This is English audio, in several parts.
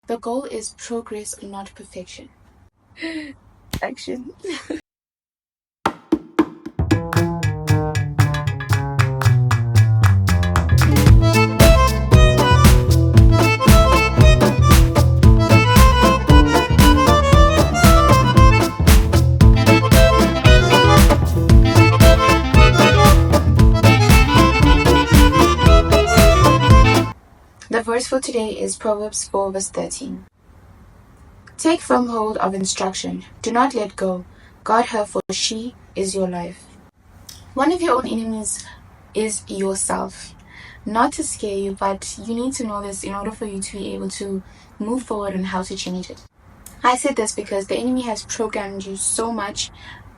The goal is progress, not perfection. Action. The verse for today is Proverbs 4 verse 13. Take firm hold of instruction. Do not let go. Guard her, for she is your life. One of your own enemies is yourself. Not to scare you, but you need to know this in order for you to be able to move forward and how to change it. I said this because the enemy has programmed you so much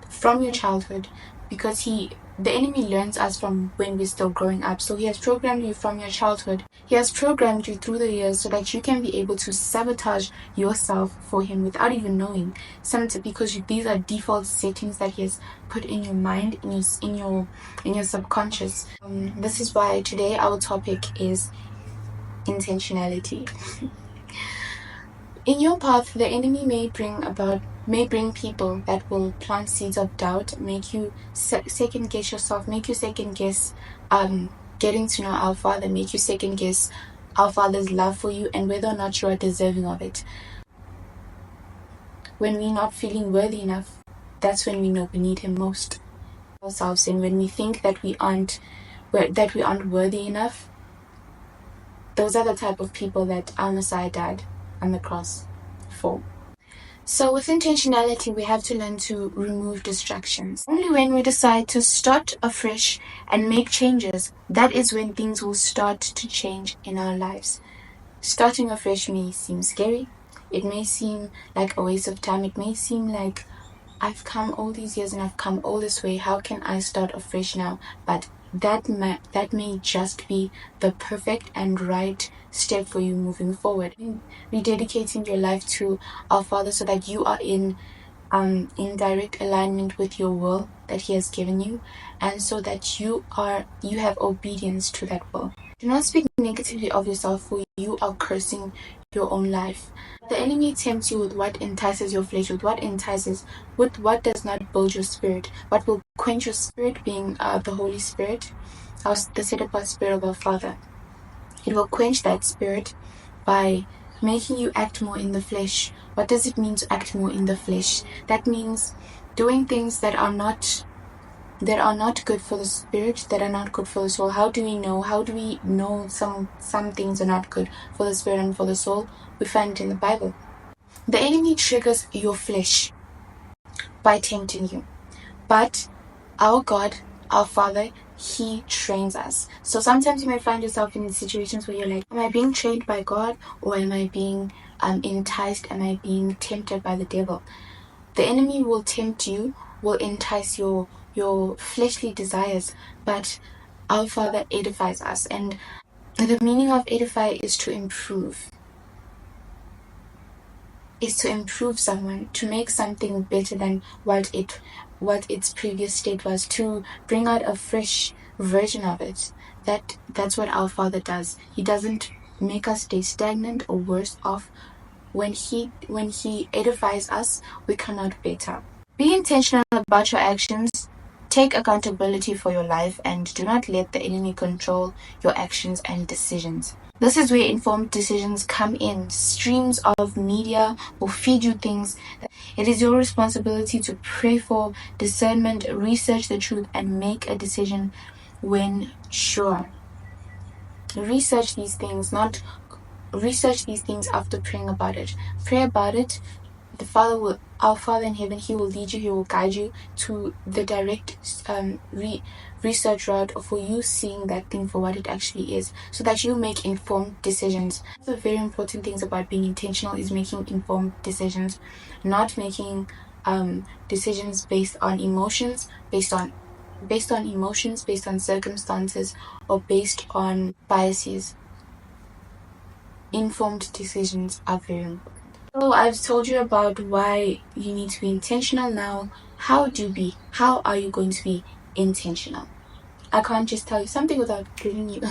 from your childhood, because the enemy learns us from when we're still growing up. So he has programmed you from your childhood. He has programmed you through the years so that you can be able to sabotage yourself for him without even knowing. Because these are default settings that he has put in your mind, in your subconscious. This is why today our topic is intentionality. In your path, the enemy may bring people that will plant seeds of doubt, make you second guess yourself, make you second guess getting to know our Father, make you second guess our Father's love for you and whether or not you are deserving of it. When we're not feeling worthy enough, that's when we know we need Him most. Ourselves, and when we think that we aren't worthy enough, those are the type of people that our Messiah died on the cross for. So with intentionality, we have to learn to remove distractions. Only when we decide to start afresh and make changes, that is when things will start to change in our lives. Starting afresh may seem scary. It may seem like a waste of time. It may seem like I've come all these years and I've come all this way. How can I start afresh now? But that may just be the perfect and right step for you moving forward. Rededicating your life to our Father so that you are in direct alignment with your will that He has given you, and so that you have obedience to that will. Do not speak negatively of yourself, for you are cursing your own life. The enemy tempts you with what entices your flesh, with what does not build your spirit, what will quench your spirit, being the Holy Spirit, the set apart Spirit of our Father. It will quench that spirit by making you act more in the flesh. What does it mean to act more in the flesh? That means doing things that are not good for the spirit, that are not good for the soul. How do we know some things are not good for the spirit and for the soul? We find it in the Bible. The enemy triggers your flesh by tempting you. But our God, our Father, He trains us. So sometimes you might find yourself in situations where you're like, am I being trained by God, or am I being enticed? Am I being tempted by the devil? The enemy will tempt you, will entice your fleshly desires, but our Father edifies us. And the meaning of edify is to improve. Is to improve someone, to make something better than what its previous state was, to bring out a fresh version of it. That's what our Father does. He doesn't make us stay stagnant or worse off. When he edifies us, we come out better. Be intentional about your actions. Take accountability for your life, and do not let the enemy control your actions and decisions. This is where informed decisions come in. Streams of media will feed you things. It is your responsibility to pray for discernment, research the truth, and make a decision when sure. Research these things after praying about it. Pray about it. Our Father in heaven, He will lead you, He will guide you to the direct research route for you seeing that thing for what it actually is, so that you make informed decisions. One of the very important things about being intentional is making informed decisions, not making decisions based on emotions, based on circumstances, or based on biases. Informed decisions are very important. So I've told you about why you need to be intentional. Now, how are you going to be intentional? I can't just tell you something without giving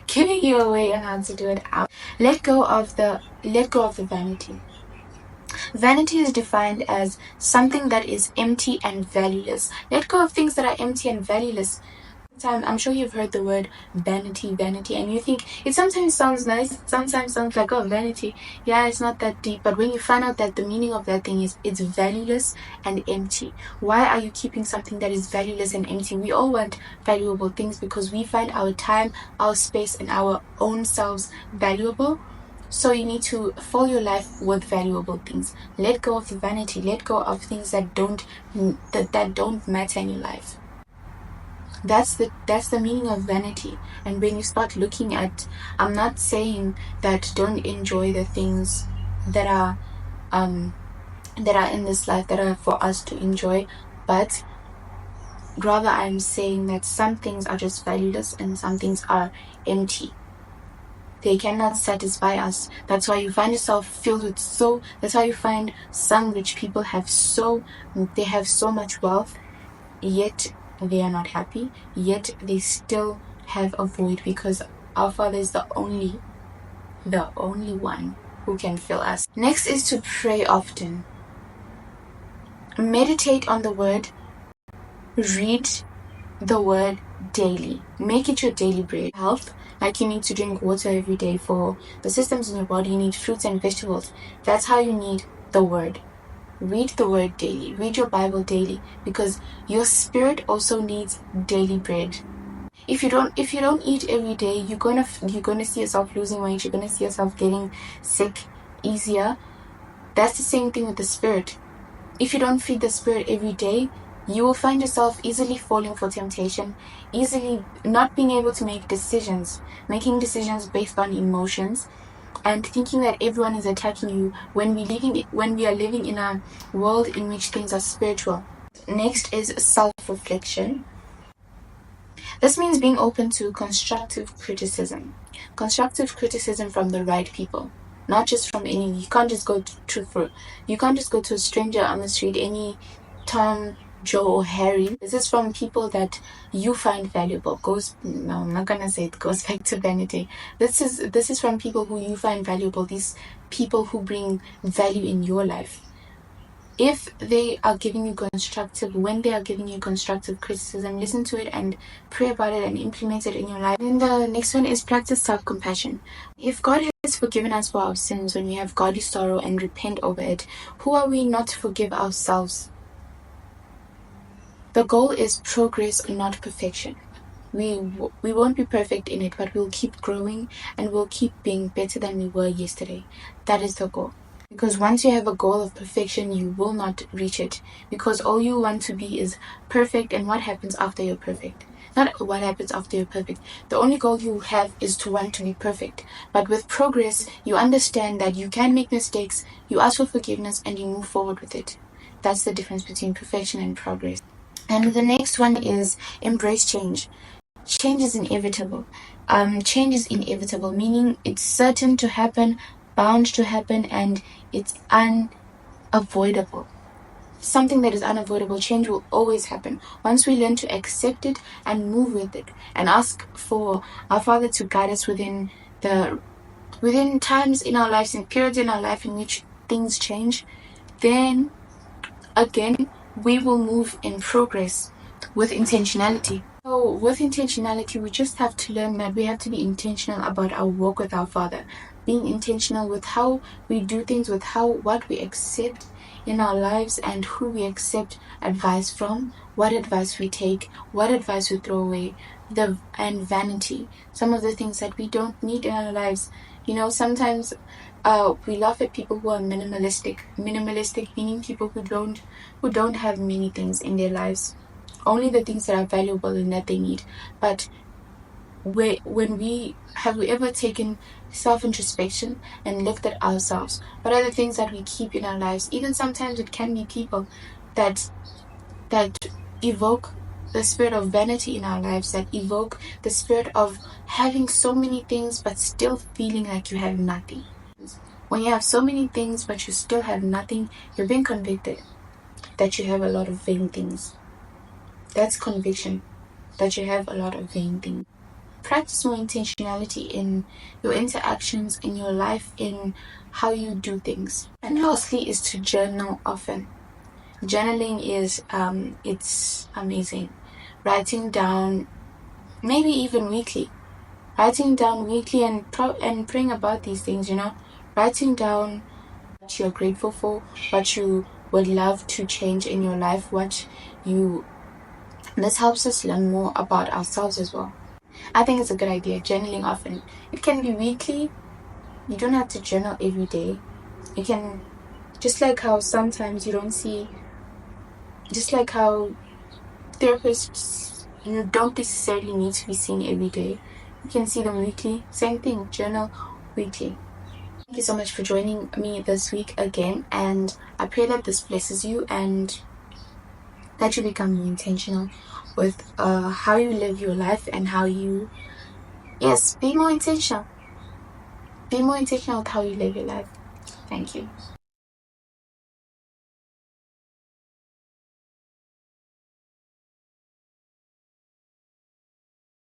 giving you a way on how to do it out. Let go of the vanity. Vanity is defined as something that is empty and valueless. Let go of things that are empty and valueless. I'm sure you've heard the word vanity, and you think it sometimes sounds nice, sometimes sounds like, oh, vanity. Yeah, it's not that deep. But when you find out that the meaning of that thing is it's valueless and empty, why are you keeping something that is valueless and empty? We all want valuable things because we find our time, our space, and our own selves valuable. So you need to fill your life with valuable things. Let go of the vanity. Let go of things that don't matter in your life. That's the meaning of vanity. And when you start looking at, I'm not saying that don't enjoy the things that are in this life that are for us to enjoy, but rather I'm saying that some things are just valueless and some things are empty. They cannot satisfy us. That's why you find yourself filled with that's why you find some rich people have so much wealth, yet they are not happy, yet they still have a void, because our Father is the only one who can fill us. Next is to pray often. Meditate on the word. Read the word daily. Make it your daily bread. Health, like you need to drink water every day. For the systems in your body, you need fruits and vegetables. That's how you need the word. Read the word daily. Read your Bible daily, because your spirit also needs daily bread. If you don't eat every day, you're gonna see yourself losing weight. You're gonna see yourself getting sick easier. That's the same thing with the spirit. If you don't feed the spirit every day, you will find yourself easily falling for temptation, easily not being able to make decisions, making decisions based on emotions, and thinking that everyone is attacking you when we are living in a world in which things are spiritual. Next is self-reflection. This means being open to constructive criticism from the right people, not just from any. You can't just go to a stranger on the street, any Tom, Joe, or Harry. This is from people that you find valuable. I'm not gonna say it goes back to vanity. This is from people who you find valuable. These people who bring value in your life. If they are giving you constructive criticism, listen to it and pray about it and implement it in your life. And the next one is practice self-compassion. If God has forgiven us for our sins when we have godly sorrow and repent over it, who are we not to forgive ourselves? The goal is progress, not perfection. We won't be perfect in it, but we'll keep growing and we'll keep being better than we were yesterday. That is the goal. Because once you have a goal of perfection, you will not reach it. Because all you want to be is perfect, and what happens after you're perfect? Not what happens after you're perfect. The only goal you have is to want to be perfect. But with progress, you understand that you can make mistakes, you ask for forgiveness, and you move forward with it. That's the difference between perfection and progress. And the next one is embrace change. Change is inevitable. Change is inevitable, meaning it's certain to happen, bound to happen, and it's unavoidable. Something that is unavoidable, change will always happen. Once we learn to accept it and move with it and ask for our Father to guide us within times in our lives and periods in our life in which things change, then again we will move in progress with intentionality. So with intentionality, we just have to learn that we have to be intentional about our walk with our Father. Being intentional with how we do things, with what we accept in our lives, and who we accept advice from, what advice we take, what advice we throw away, and vanity. Some of the things that we don't need in our lives. Sometimes we laugh at people who are minimalistic. Minimalistic meaning people who don't have many things in their lives. Only the things that are valuable and that they need. But have we ever taken self-introspection and looked at ourselves? What are the things that we keep in our lives? Even sometimes it can be people that evoke the spirit of vanity in our lives, that evoke the spirit of having so many things but still feeling like you have nothing. When you have so many things but you still have nothing, you're being convicted that you have a lot of vain things. That's conviction, that you have a lot of vain things. practice more intentionality in your interactions, in your life, in how you do things. And lastly is to journal often. Journaling is it's amazing. Writing down, maybe even weekly. Writing down weekly and praying about these things, writing down what you're grateful for, what you would love to change in your life, this helps us learn more about ourselves as well. I think it's a good idea, journaling often. It can be weekly. You don't have to journal every day. You can, just like how sometimes you don't see, just like how therapists, don't necessarily need to be seen every day. You can see them weekly. Same thing, journal weekly. Thank you so much for joining me this week again, and I pray that this blesses you and that you become more intentional with how you live your life and how you, be more intentional. Be more intentional with how you live your life. Thank you.